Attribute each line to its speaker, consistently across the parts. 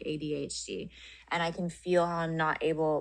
Speaker 1: ADHD, and I can feel how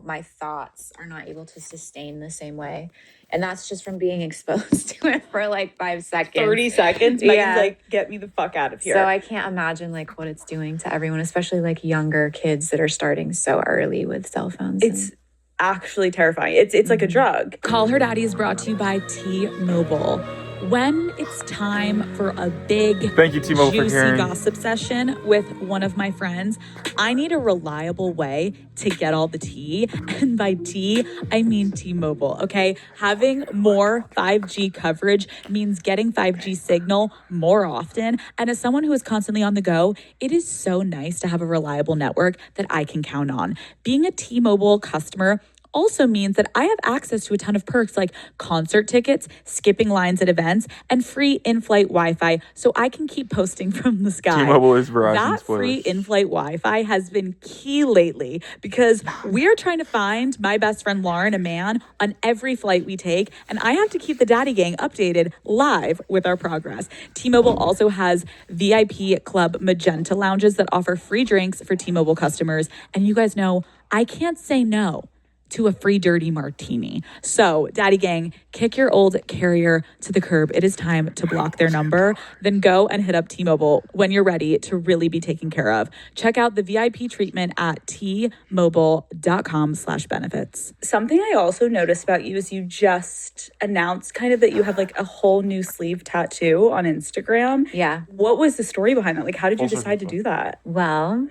Speaker 1: my thoughts are not able to sustain the same way. And that's just from being exposed to it for like 5 seconds.
Speaker 2: 30 seconds.
Speaker 1: Yeah.
Speaker 2: Megan's like, get me the fuck out of here.
Speaker 1: So I can't imagine like what it's doing to everyone, especially like younger kids that are starting so early with cell phones.
Speaker 2: It's actually terrifying. It's like a drug.
Speaker 3: Call Her Daddy is brought to you by T-Mobile. When it's time for a big,
Speaker 4: Thank you, T-Mobile,
Speaker 3: juicy
Speaker 4: for
Speaker 3: gossip session with one of my friends, I need a reliable way to get all the tea. And by tea, I mean T-Mobile, okay? Having more 5G coverage means getting 5G signal more often. And as someone who is constantly on the go, it is so nice to have a reliable network that I can count on. Being a T-Mobile customer also means that I have access to a ton of perks like concert tickets, skipping lines at events, and free in-flight Wi-Fi, so I can keep posting from the sky.
Speaker 4: T-Mobile is Verizon's
Speaker 3: That free in-flight Wi-Fi has been key lately because we are trying to find my best friend Lauren a man on every flight we take, and I have to keep the Daddy Gang updated live with our progress. T-Mobile also has VIP Club Magenta lounges that offer free drinks for T-Mobile customers, and you guys know I can't say no to a free dirty martini. So, Daddy Gang, kick your old carrier to the curb. It is time to block their number. Then go and hit up T-Mobile when you're ready to really be taken care of. Check out the VIP treatment at tmobile.com/benefits.
Speaker 2: Something I also noticed about you is you just announced kind of that you have like a whole new sleeve tattoo on Instagram.
Speaker 1: Yeah.
Speaker 2: What was the story behind that? Like, how did you decide to do that?
Speaker 1: Well,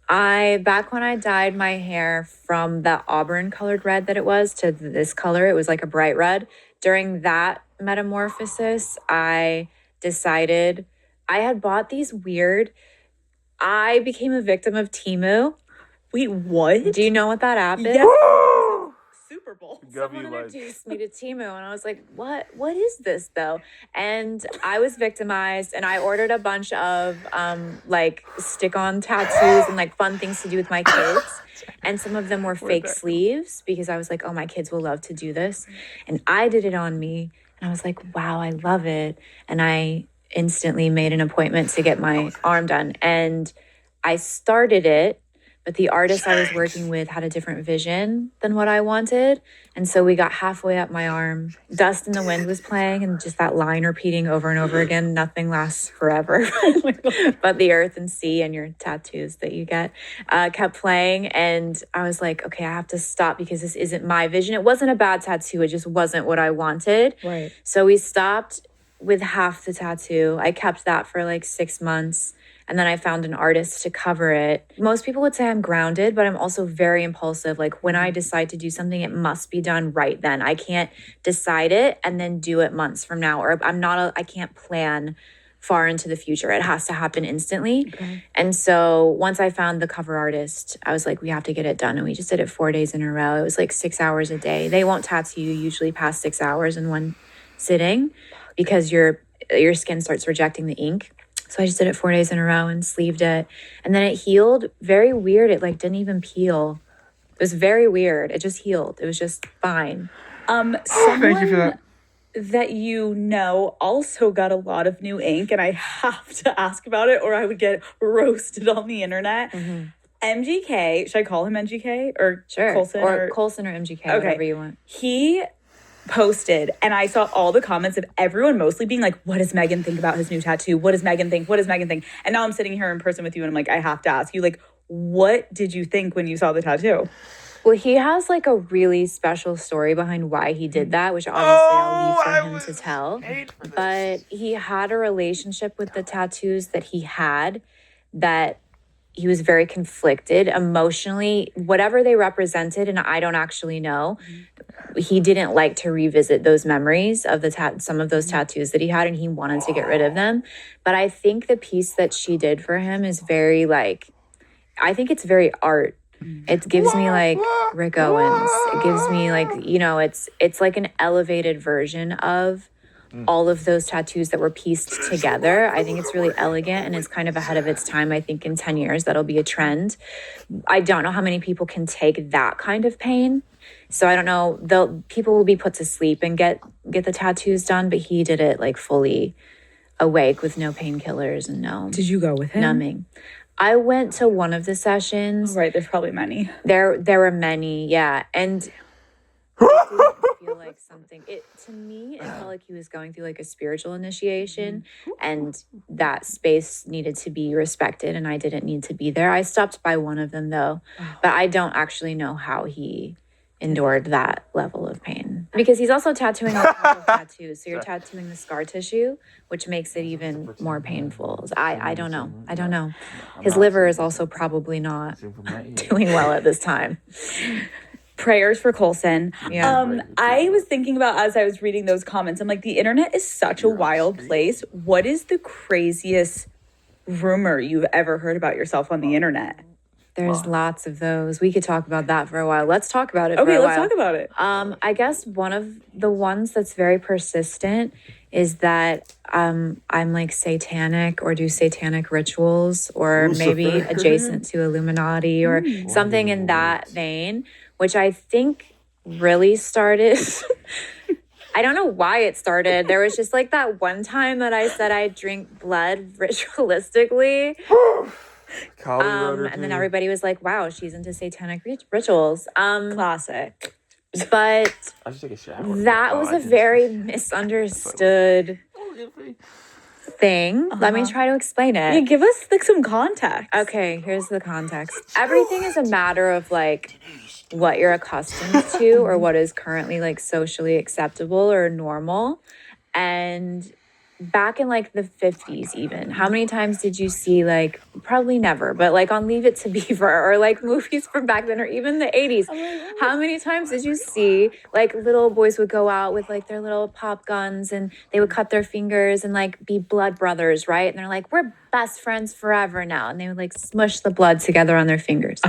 Speaker 1: back when I dyed my hair from the auburn colored red that it was to this color, it was like a bright red. During that metamorphosis, I decided I had bought these I became a victim of Temu.
Speaker 2: Wait, what?
Speaker 1: Do you know what that app is?
Speaker 2: Yes. Super Bowl.
Speaker 1: Someone introduced me to Temu, and I was like, what is this though? And I was victimized, and I ordered a bunch of like stick-on tattoos and like fun things to do with my kids. And some of them were fake sleeves because I was like, oh, my kids will love to do this. And I did it on me, and I was like, wow, I love it. And I instantly made an appointment to get my arm done. And I started it, but the artist I was working with had a different vision than what I wanted. And so we got halfway up my arm. Dust in the Wind was playing, and just that line repeating over and over again. Nothing lasts forever. But the earth and sea and your tattoos that you get kept playing. And I was like, okay, I have to stop because this isn't my vision. It wasn't a bad tattoo. It just wasn't what I wanted.
Speaker 2: Right.
Speaker 1: So we stopped with half the tattoo. I kept that for like 6 months. And then I found an artist to cover it. Most people would say I'm grounded, but I'm also very impulsive. Like when I decide to do something, it must be done right then. I can't decide it and then do it months from now. Or I can't plan far into the future. It has to happen instantly.
Speaker 2: Okay.
Speaker 1: And so once I found the cover artist, I was like, we have to get it done. And we just did it 4 days in a row. It was like 6 hours a day. They won't tattoo you usually past 6 hours in one sitting because your skin starts rejecting the ink. So I just did it 4 days in a row and sleeved it. And then it healed very weird. It like didn't even peel. It was very weird. It just healed. It was just fine.
Speaker 2: Someone
Speaker 4: Thank you for
Speaker 2: that you know also got a lot of new ink, and I have to ask about it or I would get roasted on the internet.
Speaker 1: Mm-hmm.
Speaker 2: MGK, should I call him MGK or
Speaker 1: Sure.
Speaker 2: Coulson?
Speaker 1: Or Coulson or MGK, whatever you want.
Speaker 2: He posted, and I saw all the comments of everyone mostly being like, what does Megan think about his new tattoo? What does Megan think? What does Megan think? And now I'm sitting here in person with you and I'm like, I have to ask you, like, what did you think when you saw the tattoo?
Speaker 1: Well, he has like a really special story behind why he did that, which obviously I'll leave for him to tell. But he had a relationship with the tattoos that he had that he was very conflicted emotionally, whatever they represented, and I don't actually know. He didn't like to revisit those memories of some of those tattoos that he had, and he wanted to get rid of them. But I think the piece that she did for him is very I think it's very art. It gives me like Rick Owens. It gives me like, it's like an elevated version of all of those tattoos that were pieced together. I think it's really elegant and it's kind of ahead of its time. I think in 10 years, that'll be a trend. I don't know how many people can take that kind of pain. So I don't know. People will be put to sleep and get the tattoos done, but he did it like fully awake with no painkillers and no.
Speaker 2: Did you go with him?
Speaker 1: Numbing. I went to one of the sessions.
Speaker 2: Right, there's probably many.
Speaker 1: There were many, yeah. And it didn't feel like something. To me, it felt like he was going through like a spiritual initiation, and that space needed to be respected, and I didn't need to be there. I stopped by one of them though, but I don't actually know how he endured that level of pain, because he's also tattooing on top of tattoos. So you're tattooing the scar tissue, which makes it even more painful. I don't know. His liver is also probably not doing well at this time.
Speaker 2: Prayers for Coulson.
Speaker 1: Yeah.
Speaker 2: I was thinking about, as I was reading those comments, I'm like, the internet is such a wild place. What is the craziest rumor you've ever heard about yourself on the internet?
Speaker 1: There's lots of those. We could talk about that for a while. Let's talk about it.
Speaker 2: Okay, let's talk about it.
Speaker 1: I guess one of the ones that's very persistent is that I'm like satanic or do satanic rituals, or maybe adjacent to Illuminati or something in that vein, which I think really started. I don't know why it started. There was just like that one time that I said I drink blood ritualistically. And then everybody was like, wow, she's into satanic rituals.
Speaker 2: Classic.
Speaker 1: But
Speaker 4: I should take a shower.
Speaker 1: that was a very misunderstood thing. Let me try to explain it.
Speaker 2: Yeah, give us like some context.
Speaker 1: Okay, here's the context. Everything is a matter of like what you're accustomed to or what is currently like socially acceptable or normal. And back in like the 50s even, how many times did you see, like, probably never, but like on Leave It to Beaver or like movies from back then or even the 80s, how many times did you see like little boys would go out with like their little pop guns and they would cut their fingers and like be blood brothers, right? And they're like, we're best friends forever now, and they would like smush the blood together on their fingers.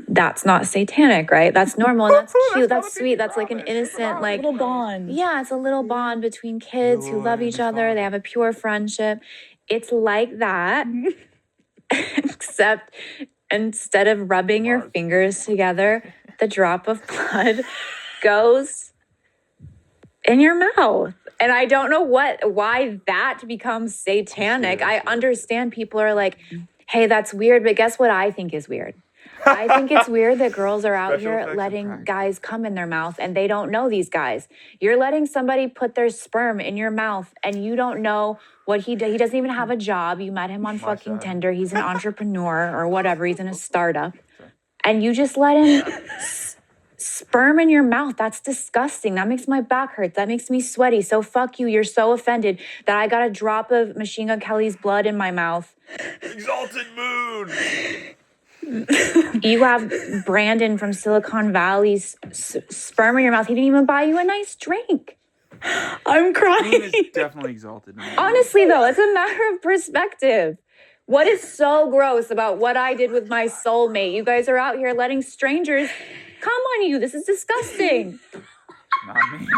Speaker 1: That's not satanic, right? That's normal and that's cute, that's sweet, that's like an innocent like
Speaker 2: Little bond.
Speaker 1: yeah, it's a little bond between kids who love each other. They have a pure friendship. It's like that, except instead of rubbing your fingers together, the drop of blood goes in your mouth. And I don't know why that becomes satanic. I understand people are like, hey, that's weird, but guess what I think is weird? I think it's weird that girls are out here letting guys come in their mouth and they don't know these guys. You're letting somebody put their sperm in your mouth and you don't know what he does. He doesn't even have a job. You met him on fucking Tinder. He's an entrepreneur or whatever. He's in a startup. And you just let him sperm in your mouth. That's disgusting. That makes my back hurt. That makes me sweaty. So fuck you. You're so offended that I got a drop of Machine Gun Kelly's blood in my mouth.
Speaker 4: Exalted Moon.
Speaker 1: You have Brandon from Silicon Valley's sperm in your mouth. He didn't even buy you a nice drink.
Speaker 2: I'm crying.
Speaker 4: Moon is definitely exalted.
Speaker 1: Honestly, though, it's a matter of perspective. What is so gross about what I did with my soulmate? You guys are out here letting strangers come on you. This is disgusting.
Speaker 4: Not me.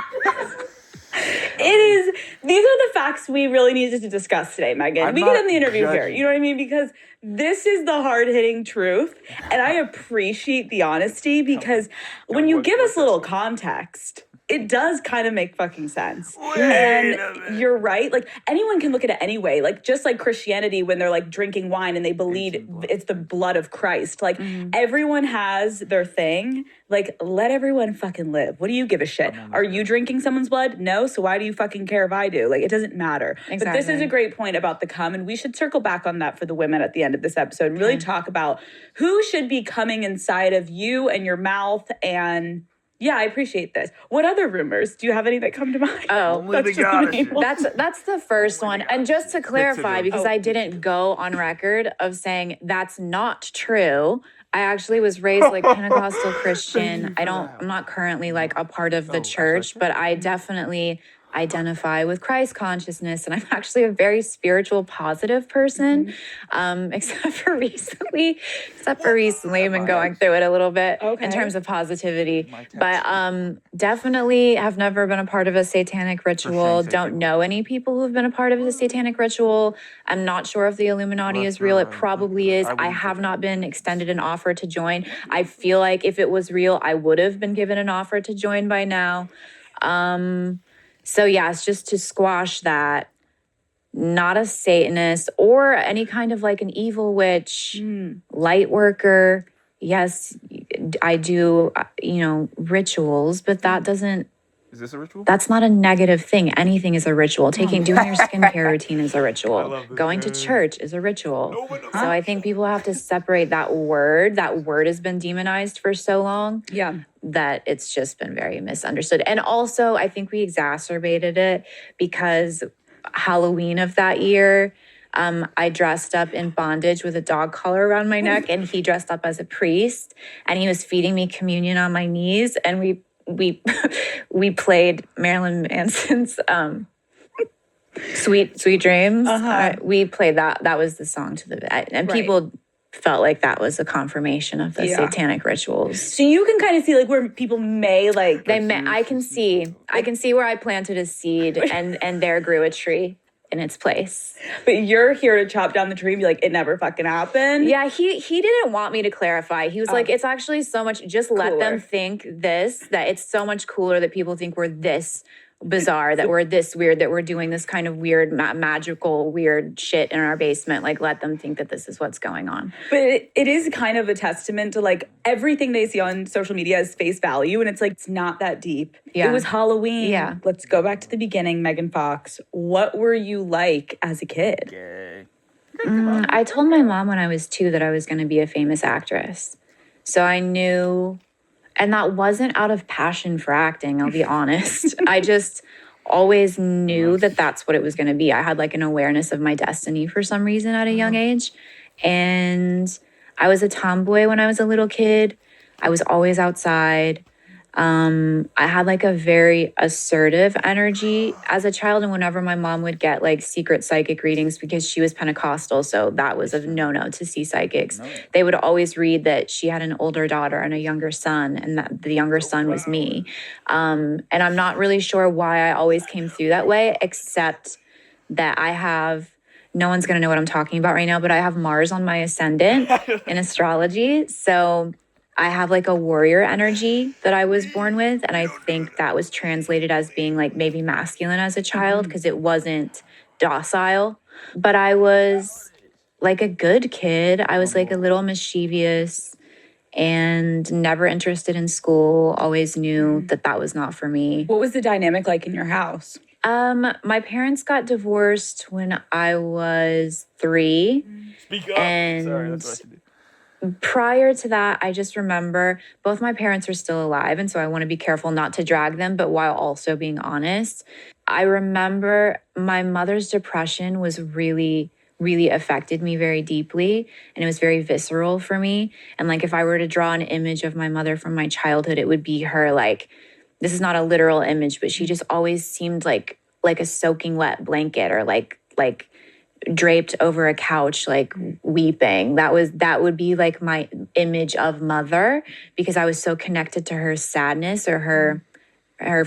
Speaker 2: It is. These are the facts we really needed to discuss today, Megan. We can end the interview here. You know what I mean? Because this is the hard-hitting truth. And I appreciate the honesty because when you give us a little context, it does kind of make fucking sense. And you're right. Like, anyone can look at it anyway. Like, just like Christianity, when they're like drinking wine and they believe it's the blood of Christ. Like, everyone has their thing. Like, let everyone fucking live. What do you give a shit? Are you drinking someone's blood? No. So why do you fucking care if I do? Like, it doesn't matter. Exactly. But this is a great point about the cum. And we should circle back on that for the women at the end of this episode. And really talk about who should be coming inside of you and your mouth. And yeah, I appreciate this. What other rumors? Do you have any that come to mind?
Speaker 1: Oh,
Speaker 4: Only the goddess.
Speaker 1: that's the first one. And just to clarify, because I didn't go on record of saying that's not true. I actually was raised like Pentecostal Christian. I'm not currently like a part of the church, but I definitely identify with Christ consciousness, and I'm actually a very spiritual, positive person. Except for recently, I've been going through it a little bit in terms of positivity. But definitely have never been a part of a satanic ritual. Don't know any people who've been a part of a satanic ritual. I'm not sure if the Illuminati is real. It probably is. I have not been extended an offer to join. I feel like if it was real, I would have been given an offer to join by now. So yeah, it's just to squash that. not a Satanist or any kind of like an evil witch, light worker. Yes, I do, rituals, but that doesn't,
Speaker 4: Is this a ritual?
Speaker 1: that's not a negative thing. Anything is a ritual. Doing your skincare routine is a ritual. Going to church is a ritual. So I think people have to separate that word. That word has been demonized for so long.
Speaker 2: Yeah.
Speaker 1: That it's just been very misunderstood. And also, I think we exacerbated it because Halloween of that year, I dressed up in bondage with a dog collar around my neck, and he dressed up as a priest, and he was feeding me communion on my knees, and we played Marilyn Manson's "Sweet Dreams." We played that. That was the song to the and people felt like that was a confirmation of the satanic rituals.
Speaker 2: So you can kind of see like where people may like
Speaker 1: I can see where I planted a seed and there grew a tree in its place.
Speaker 2: But you're here to chop down the tree and be like, it never fucking happened.
Speaker 1: Yeah, he didn't want me to clarify. He was like, it's actually so much, just let them think that it's so much cooler that people think we're this bizarre, that we're this weird, that we're doing this kind of weird, magical, weird shit in our basement. Like, let them think that this is what's going on.
Speaker 2: But it is kind of a testament to like everything they see on social media is face value. And it's like, it's not that deep.
Speaker 1: Yeah.
Speaker 2: It was Halloween.
Speaker 1: Yeah.
Speaker 2: Let's go back to the beginning, Megan Fox. What were you like as a kid?
Speaker 4: Gay.
Speaker 1: I told my mom when I was 2 that I was going to be a famous actress. So I knew, and that wasn't out of passion for acting, I'll be honest. I just always knew that that's what it was going to be. I had like an awareness of my destiny for some reason at a young age. And I was a tomboy when I was a little kid. I was always outside. I had like a very assertive energy as a child. And whenever my mom would get like secret psychic readings, because she was Pentecostal, so that was a no-no to see psychics, they would always read that she had an older daughter and a younger son, and that the younger son was me. And I'm not really sure why I always came through that way, except that I have, no one's going to know what I'm talking about right now, but I have Mars on my ascendant in astrology. So I have like a warrior energy that I was born with. And I think that was translated as being like maybe masculine as a child because it wasn't docile. But I was like a good kid. I was like a little mischievous and never interested in school. Always knew that that was not for me.
Speaker 2: What was the dynamic like in your house?
Speaker 1: My parents got divorced when I was 3.
Speaker 4: Speak up.
Speaker 1: And
Speaker 4: Sorry, that's what I should do.
Speaker 1: prior to that, I just remember both my parents are still alive. And so I want to be careful not to drag them, but while also being honest, I remember my mother's depression was really affected me very deeply. And it was very visceral for me. And like, if I were to draw an image of my mother from my childhood, it would be her like, this is not a literal image, but she just always seemed like a soaking wet blanket, or like draped over a couch, like weeping. That would be like my image of mother, because I was so connected to her sadness or her